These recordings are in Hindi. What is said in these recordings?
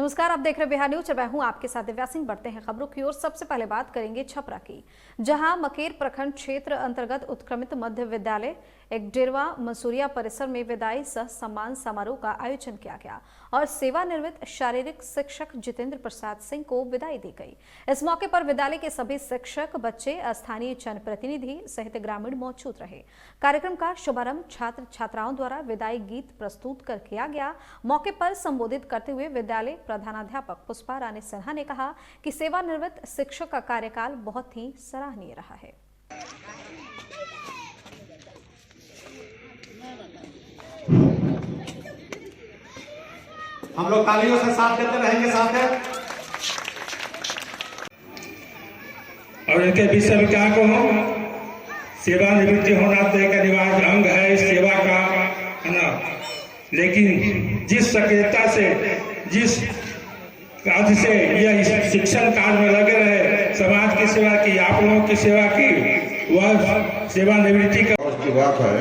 नमस्कार, आप देख रहे बिहार न्यूज और मैं हूं आपके साथ दिव्या सिंह। बढ़ते हैं खबरों की ओर। सबसे पहले बात करेंगे छपरा की, जहां मकेर प्रखंड क्षेत्र अंतर्गत उत्क्रमित मध्य विद्यालय एक डेरवा मंसूरिया परिसर में विदाई सह सम्मान समारोह का आयोजन किया गया और सेवानिवृत्त शारीरिक शिक्षक जितेंद्र प्रसाद सिंह को विदाई दी गई। इस मौके पर विद्यालय के सभी शिक्षक, बच्चे, स्थानीय जनप्रतिनिधि सहित ग्रामीण मौजूद रहे। कार्यक्रम का शुभारंभ छात्र छात्राओं द्वारा विदाई गीत प्रस्तुत कर किया गया। मौके पर संबोधित करते हुए विद्यालय प्रधानाध्यापक पुष्पा रानी सिन्हा ने कहा कि सेवानिवृत्त शिक्षक का कार्यकाल बहुत ही सराहनीय रहा है। हम लोग तालियों से साथ देते रहेंगे साथ है। और इनके विषय में क्या कहूं, सेवानिवृत्ति होना तो एक अनिवार्य अंग है इस सेवा का, है ना। लेकिन जिस सक्रियता से, जिस कार्य से यह शिक्षण कार्य में लगे रहे, समाज की सेवा की, आप लोगों की सेवा की, वह सेवानिवृत्ति का की बात है।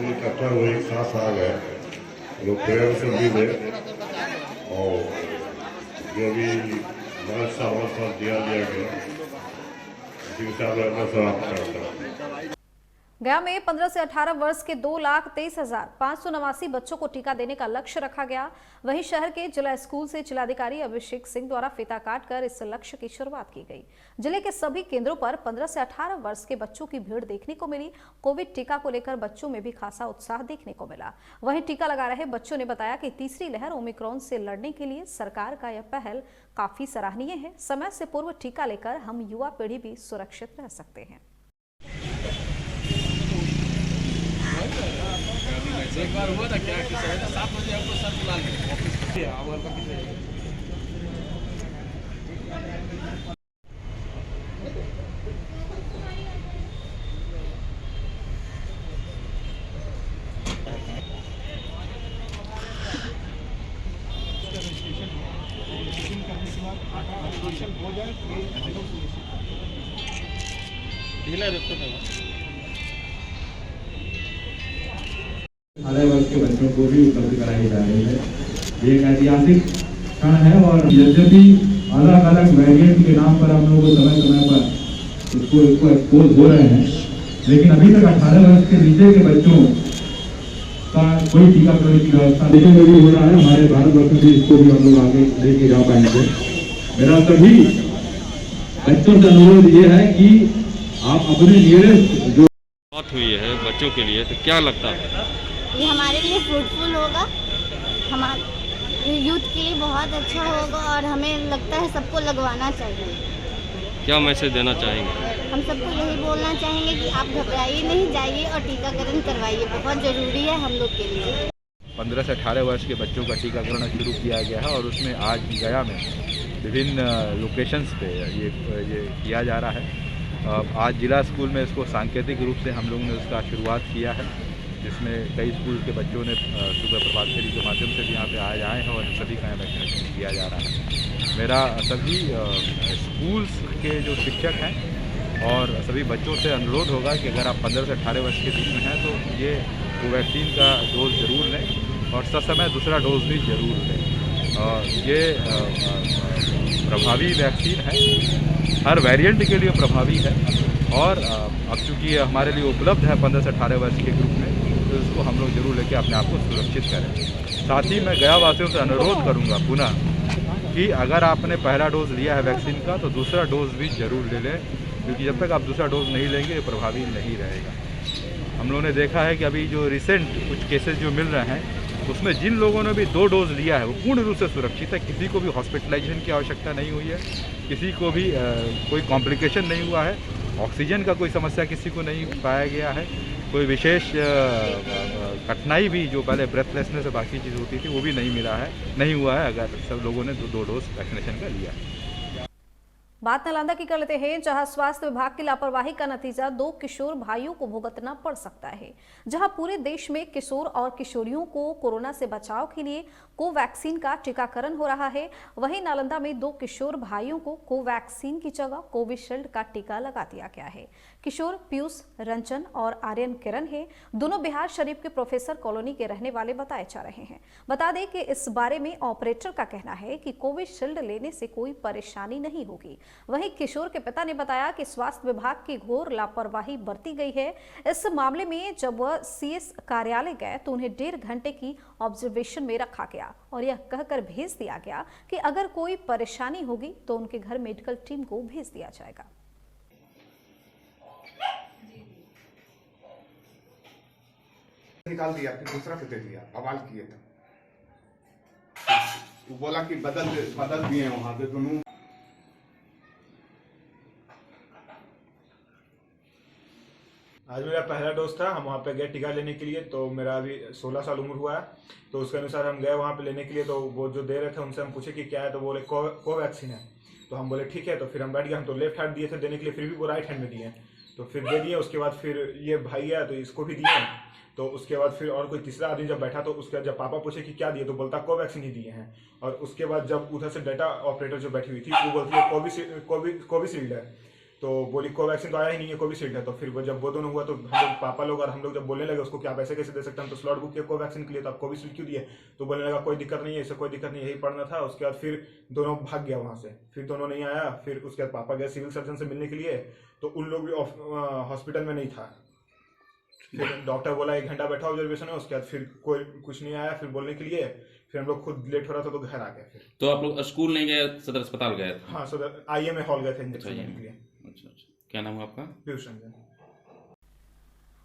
इकट्ठा हुए एक साथ आ गए लोग, प्रेम से भी हुए और जो भी अवसर दिया गया समाप्त करता है। गया में 15 से 18 वर्ष के 2,23,589 बच्चों को टीका देने का लक्ष्य रखा गया। वहीं शहर के जिला स्कूल से जिलाधिकारी अभिषेक सिंह द्वारा फीता काटकर इस लक्ष्य की शुरुआत की गई। जिले के सभी केंद्रों पर 15 से 18 वर्ष के बच्चों की भीड़ देखने को मिली। कोविड टीका को लेकर बच्चों में भी खासा उत्साह देखने को मिला। वहीं टीका लगा रहे बच्चों ने बताया कि तीसरी लहर ओमिक्रॉन से लड़ने के लिए सरकार का यह पहल काफी सराहनीय है। समय से पूर्व टीका लेकर हम युवा पीढ़ी भी सुरक्षित रह सकते हैं। एक बार हुआ था क्या कि 7 बजे हमको सर बुला लिया आधे वर्ष के बच्चों को भी उपलब्ध कराई जा रही है। ये एक ऐतिहासिक क्षण है और यद्यपि अलग अलग वेरिएंट के नाम पर हम लोग समय समय पर इसको एक्सपोज हो रहे हैं, लेकिन अभी तक 18 वर्ष के नीचे के बच्चों का कोई टीकाकरण की व्यवस्था देने में भी हो रहा है। हमारे भारतवर्ष में भी इसको भी हम लोग आगे लेके जा पाएंगे। मेरा सभी बच्चों से अनुरोध ये है कि आप अपने नियरेस्ट जो बात हुई है बच्चों के लिए, तो क्या लगता है ये हमारे लिए फ्रूटफुल होगा, हमारे यूथ के लिए बहुत अच्छा होगा और हमें लगता है सबको लगवाना चाहिए। क्या मैसेज देना चाहेंगे? हम सबको यही बोलना चाहेंगे कि आप घबराइए नहीं, जाइए और टीकाकरण करवाइए, बहुत ज़रूरी है हम लोग के लिए। 15 से 18 वर्ष के बच्चों का टीकाकरण शुरू किया गया है और उसमें आज गया में विभिन्न लोकेशंस पे ये किया जा रहा है। आज जिला स्कूल में इसको सांकेतिक रूप से हम लोगों ने उसका शुरुआत किया है, जिसमें कई स्कूल के बच्चों ने सुबह प्रभात फेरी के माध्यम से भी यहाँ पे आए हैं और सभी का वैक्सीनेशन किया जा रहा है। मेरा सभी स्कूल्स के जो शिक्षक हैं और सभी बच्चों से अनुरोध होगा कि अगर आप 15 से 18 वर्ष के बीच में हैं तो ये कोवैक्सीन का डोज ज़रूर लें और ससमय दूसरा डोज भी ज़रूर लें। ये प्रभावी वैक्सीन है, हर वेरिएंट के लिए प्रभावी है और अब चूँकि हमारे लिए उपलब्ध है 15 से 18 वर्ष के ग्रुप में, तो इसको हम लोग जरूर लेके अपने आप को सुरक्षित करें। साथ ही मैं गया वासियों से अनुरोध करूंगा पुनः कि अगर आपने पहला डोज लिया है वैक्सीन का तो दूसरा डोज भी जरूर ले लें, क्योंकि जब तक आप दूसरा डोज नहीं लेंगे ये प्रभावी नहीं रहेगा। हम लोगों ने देखा है कि अभी जो रिसेंट कुछ केसेस जो मिल रहे हैं उसमें जिन लोगों ने भी 2 डोज लिया है वो पूर्ण रूप से सुरक्षित है। किसी को भी हॉस्पिटलाइजेशन की आवश्यकता नहीं हुई है, किसी को भी कोई कॉम्प्लिकेशन नहीं हुआ है, ऑक्सीजन का कोई समस्या किसी को नहीं पाया गया है, कोई विशेष कठिनाई भी जो पहले ब्रेथलेसनेस से बाकी चीज़ होती थी वो भी नहीं हुआ है अगर सब लोगों ने 2 डोज वैक्सीनेशन का लिया है। बात नालंदा की कर लेते हैं, जहां स्वास्थ्य विभाग की लापरवाही का नतीजा 2 किशोर भाइयों को भुगतना पड़ सकता है। जहां पूरे देश में किशोर और किशोरियों को कोरोना से बचाव के लिए कोवैक्सीन का टीकाकरण हो रहा है, वहीं नालंदा में 2 किशोर भाइयों को कोवैक्सीन की जगह कोविशील्ड का टीका लगा दिया गया है। किशोर पीयूष रंजन और आर्यन किरण है। दोनों बिहार शरीफ के प्रोफेसर कॉलोनी के रहने वाले बताए जा रहे हैं। बता दें कि इस बारे में ऑपरेटर का कहना है कि कोविशील्ड लेने से कोई परेशानी नहीं होगी। वहीं किशोर के पिता ने बताया कि स्वास्थ्य विभाग की घोर लापरवाही बरती गई है। इस मामले में जब वह सीएस कार्यालय गए तो उन्हें 1.5 घंटे की ऑब्जर्वेशन में रखा गया और यह कहकर भेज दिया गया कि अगर कोई परेशानी होगी तो उनके घर मेडिकल टीम को भेज दिया जाएगा। निकाल दिया, फिर दूसरा को दे दिया, बवाल किए थे। वो बोला कि बदल दिए वहां पे दोनों। आज मेरा पहला डोज था, हम वहाँ पे गए टीका लेने के लिए। तो मेरा अभी 16 साल उम्र हुआ है, तो उसके अनुसार हम गए वहाँ पे लेने के लिए। तो वो जो दे रहे थे उनसे हम पूछे कि क्या है, तो बोले कोवैक्सीन है। तो हम बोले ठीक है। तो फिर हम बैठ गए। हम तो लेफ्ट हैंड दिए थे देने के लिए, फिर भी वो राइट हैंड में दिए। तो फिर दे दिए। उसके बाद फिर ये भाई है तो इसको भी दिए। तो उसके बाद फिर और कोई तीसरा आदमी जब बैठा तो उसके जब पापा पूछे कि क्या दिए, तो बोलता कोवैक्सीन ही दिए हैं। और उसके बाद जब उधर से डाटा ऑपरेटर जो बैठी हुई थी वो बोलती है कोविशील्ड है। तो बोली कोवैक्सीन तो आया ही नहीं है, कोविशील्ड है। तो फिर जब वो दोनों हुआ तो हम लोग पापा लोग और हम लोग जब बोलने लगे उसको कि आप ऐसे कैसे दे सकते हैं, हम तो स्लॉट बुक किया कोवैक्सीन के लिए, तो आप कोविशील्ड क्यों दिए। तो बोलने लगा कोई दिक्कत नहीं है, इससे कोई दिक्कत नहीं है, यही पढ़ना था। उसके बाद फिर दोनों भाग गया वहाँ से। फिर दोनों नहीं आया। फिर उसके बाद पापा गए सिविल सर्जन से मिलने के लिए, तो उन लोग भी हॉस्पिटल में नहीं था। फिर डॉक्टर बोला 1 घंटा बैठा ऑब्जर्वेशन में। उसके बाद फिर कोई कुछ नहीं आया फिर बोलने के लिए। फिर हम लोग खुद लेट हो रहा था तो घर आ गए। फिर तो आप लोग स्कूल नहीं गए, सदर अस्पताल गए थे? हाँ, सदर IMA हॉल गए थे इंजेक्शन लेने के लिए। अच्छा, क्या नाम है आपका? पीयूष रंजन।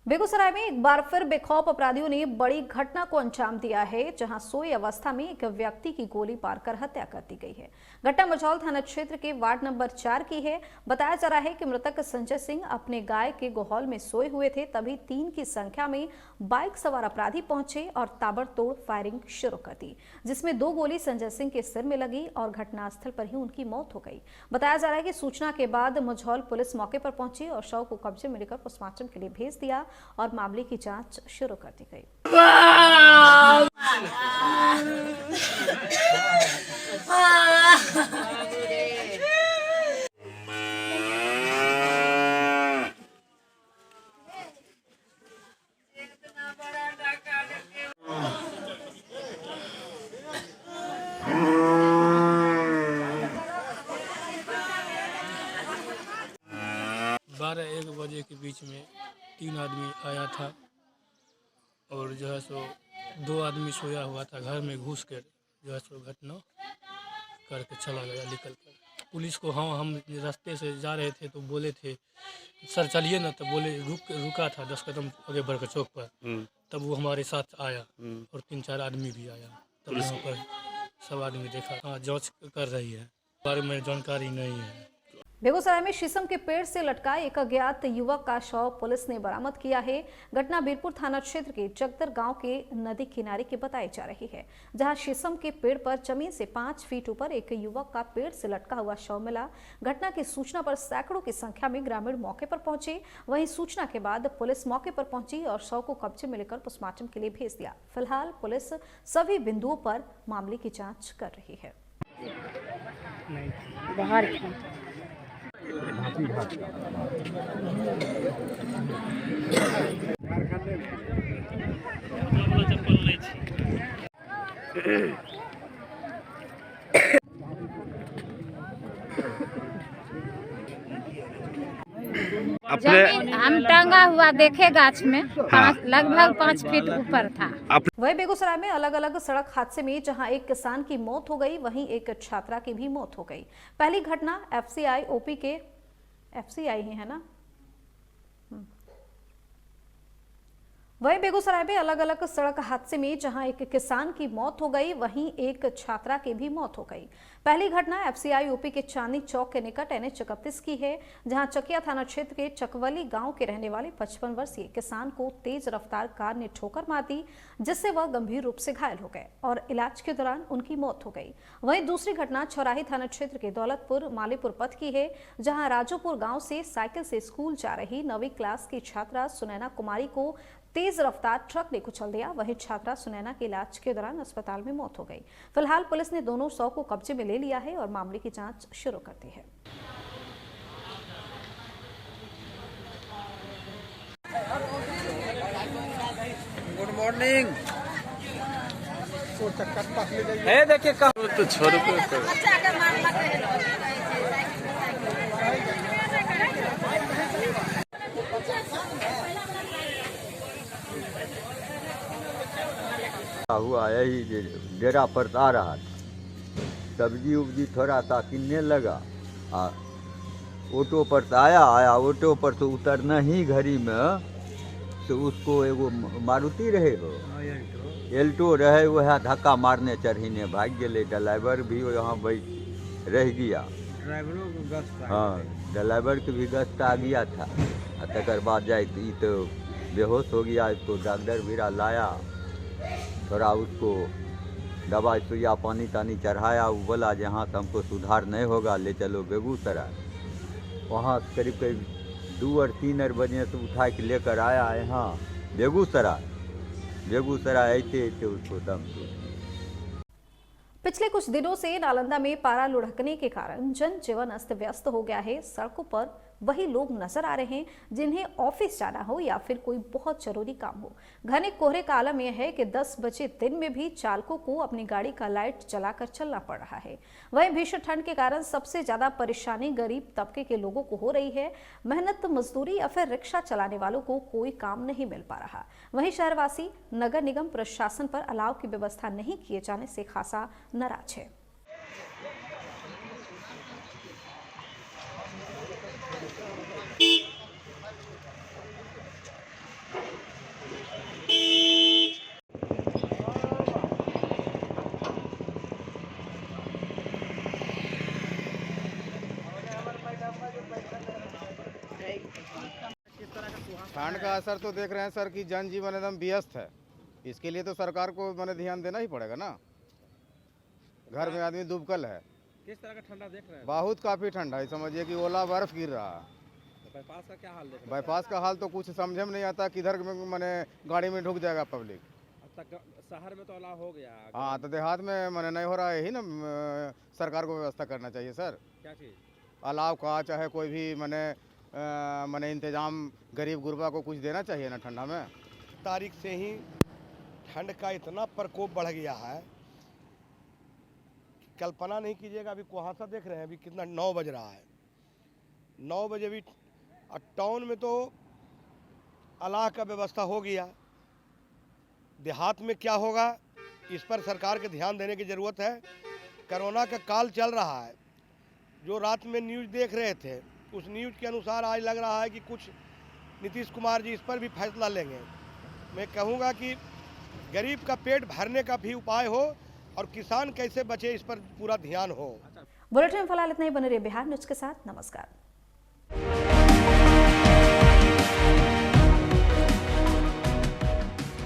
बेगूसराय में एक बार फिर बेखौफ अपराधियों ने बड़ी घटना को अंजाम दिया है, जहां सोई अवस्था में एक व्यक्ति की गोली मारकर हत्या कर दी गई है। घटना मझौल थाना क्षेत्र के वार्ड नंबर 4 की है। बताया जा रहा है कि मृतक संजय सिंह अपने गाय के गोहौल में सोए हुए थे, तभी 3 की संख्या में बाइक सवार अपराधी पहुंचे और ताबड़तोड़ फायरिंग शुरू कर दी, जिसमें 2 गोली संजय सिंह के सिर में लगी और घटनास्थल पर ही उनकी मौत हो गई। बताया जा रहा है कि सूचना के बाद मझौल पुलिस मौके पर पहुंची और शव को कब्जे में लेकर पोस्टमार्टम के लिए भेज दिया और मामले की जांच शुरू कर दी गई। बारह 1 बजे के बीच में 3 आदमी आया था और जो है सो 2 आदमी सोया हुआ था घर में घुस कर जो है सो घटना करके चला गया निकल कर। पुलिस को हम रास्ते से जा रहे थे तो बोले थे सर चलिए ना, तो बोले रुका था 10 कदम आगे बढ़कर चौक पर। तब वो हमारे साथ आया और 3-4 आदमी भी आया। तब वहाँ पर सब आदमी देखा। हाँ, जाँच कर रही है, बारे में जानकारी नहीं है। बेगूसराय में शीशम के पेड़ से लटकाए एक अज्ञात युवक का शव पुलिस ने बरामद किया है। घटना बीरपुर थाना क्षेत्र के जगदर गांव के नदी किनारे की बताई जा रही है, जहां शीशम के पेड़ पर जमीन से 5 फीट ऊपर एक युवक का पेड़ से लटका हुआ शव मिला। घटना की सूचना पर सैकड़ों की संख्या में ग्रामीण मौके पर पहुंचे। वहीं सूचना के बाद पुलिस मौके पर पहुंची और शव को कब्जे में लेकर पोस्टमार्टम के लिए भेज दिया। फिलहाल पुलिस सभी बिंदुओं पर मामले की जाँच कर रही है। जमीन हम टांगा हुआ देखे गाछ में। हाँ। लगभग 5 फीट ऊपर था। वही बेगूसराय में अलग अलग सड़क हादसे में जहां एक किसान की मौत हो गई, वहीं एक छात्रा की भी मौत हो गई। पहली घटना FCI OP के FCI ही है ना, वहीं बेगूसराय में अलग अलग सड़क हादसे में जहां एक किसान की मौत हो गई, वहीं एक छात्रा की भी मौत हो गई। पहली घटना एफसीआई यूपी के चांदनी चौक के निकट NH 31 की है, जहां चकिया थाना क्षेत्र के चकवली गांव के रहने वाले 55 वर्षीय किसान को तेज रफ्तार कार ने ठोकर मार दी, जिससे वह गंभीर रूप से घायल हो गए और इलाज के दौरान उनकी मौत हो गई। वहीं दूसरी घटना छौराही थाना क्षेत्र के दौलतपुर मालीपुर पथ की है, जहां राजोपुर गांव से साइकिल से स्कूल जा रही 9वीं क्लास की छात्रा सुनैना कुमारी को तेज रफ्तार ट्रक ने कुचल दिया। वहीं छात्रा सुनैना के इलाज के दौरान अस्पताल में मौत हो गई। फिलहाल पुलिस ने दोनों शव को कब्जे में ले लिया है और मामले की जांच शुरू कर दी है। Good morning. है देखिए कहाँ तो छोड़ हुआ यही डेरा पर आ रहा था, सब्जी उब्जी थोड़ा सा किनने लगा, ऑटो पर से आया ऑटो पर से उतरना ही घड़ी में तो उसको एगो मारुति रहे हो एल्टो रहे, वह धक्का मारने चढ़ीने भाग गए। ड्राइवर भी यहाँ बैठ रह गया, हाँ ड्राइवर के भी गस्त आ गया था। तकर बाद जाए तो बेहोश हो गया, इसको डॉक्टर भी लाया, थोड़ा उसको दवाई सुइया पानी तानी चढ़ाया। वो बोला जहाँ से हमको सुधार नहीं होगा ले चलो बेगूसराय। वहाँ करीब करीब 2 और 3 बजे से उठा के लेकर आया यहाँ बेगूसराय ऐसे उसको दम टूट। पिछले कुछ दिनों से नालंदा में पारा लुढ़कने के कारण जनजीवन अस्त व्यस्त हो गया है। सड़कों पर वही लोग नजर आ रहे हैं जिन्हें ऑफिस जाना हो या फिर कोई बहुत जरूरी काम हो। घने कोहरे का आलम यह है कि 10 बजे दिन में भी चालकों को अपनी गाड़ी का लाइट जलाकर चलना पड़ रहा है। वहीं भीषण ठंड के कारण सबसे ज्यादा परेशानी गरीब तबके के लोगों को हो रही है। मेहनत मजदूरी या फिर रिक्शा चलाने वालों को कोई काम नहीं मिल पा रहा। वहीं शहरवासी नगर निगम प्रशासन पर अलाव की व्यवस्था नहीं किए जाने से खासा नाराज है। ठंड का असर तो देख रहे हैं सर कि जनजीवन एकदम व्यस्त है। इसके लिए तो सरकार को मैंने ध्यान देना ही पड़ेगा ना। घर में आदमी दुबकल है। किस तरह का ठंडा देख रहे हैं? बहुत काफ़ी ठंडा है, समझिए कि ओला बर्फ गिर रहा है। तो बाईपास का क्या हाल देख रहे हैं? बाईपास का हाल तो कुछ समझे में नहीं आता, किधर मैंने गाड़ी में ढुक जाएगा पब्लिक। अब तक शहर में तो अलाव हो गया। हाँ तो देहात में मैंने नहीं हो रहा है, यही ना सरकार को व्यवस्था करना चाहिए सर। क्या चीज़? अलाव का चाहे कोई भी मैंने इंतजाम गरीब गुरबा को कुछ देना चाहिए ना ठंडा में। तारीख से ही ठंड का इतना प्रकोप बढ़ गया है, कल्पना नहीं कीजिएगा। अभी कुहासा देख रहे हैं, अभी कितना 9 बज रहा है। 9 बजे भी टाउन में तो अलाव का व्यवस्था हो गया, देहात में क्या होगा इस पर सरकार के ध्यान देने की ज़रूरत है। कोरोना का काल चल रहा है, जो रात में न्यूज़ देख रहे थे उस न्यूज़ के अनुसार आज लग रहा है कि कुछ नीतीश कुमार जी इस पर भी फैसला लेंगे। मैं कहूँगा कि गरीब का पेट भरने का भी उपाय हो और किसान कैसे बचे इस पर पूरा ध्यान हो। बुलेटिन में फिलहाल इतना ही। बने रहिए बिहार न्यूज़ के साथ। नमस्कार।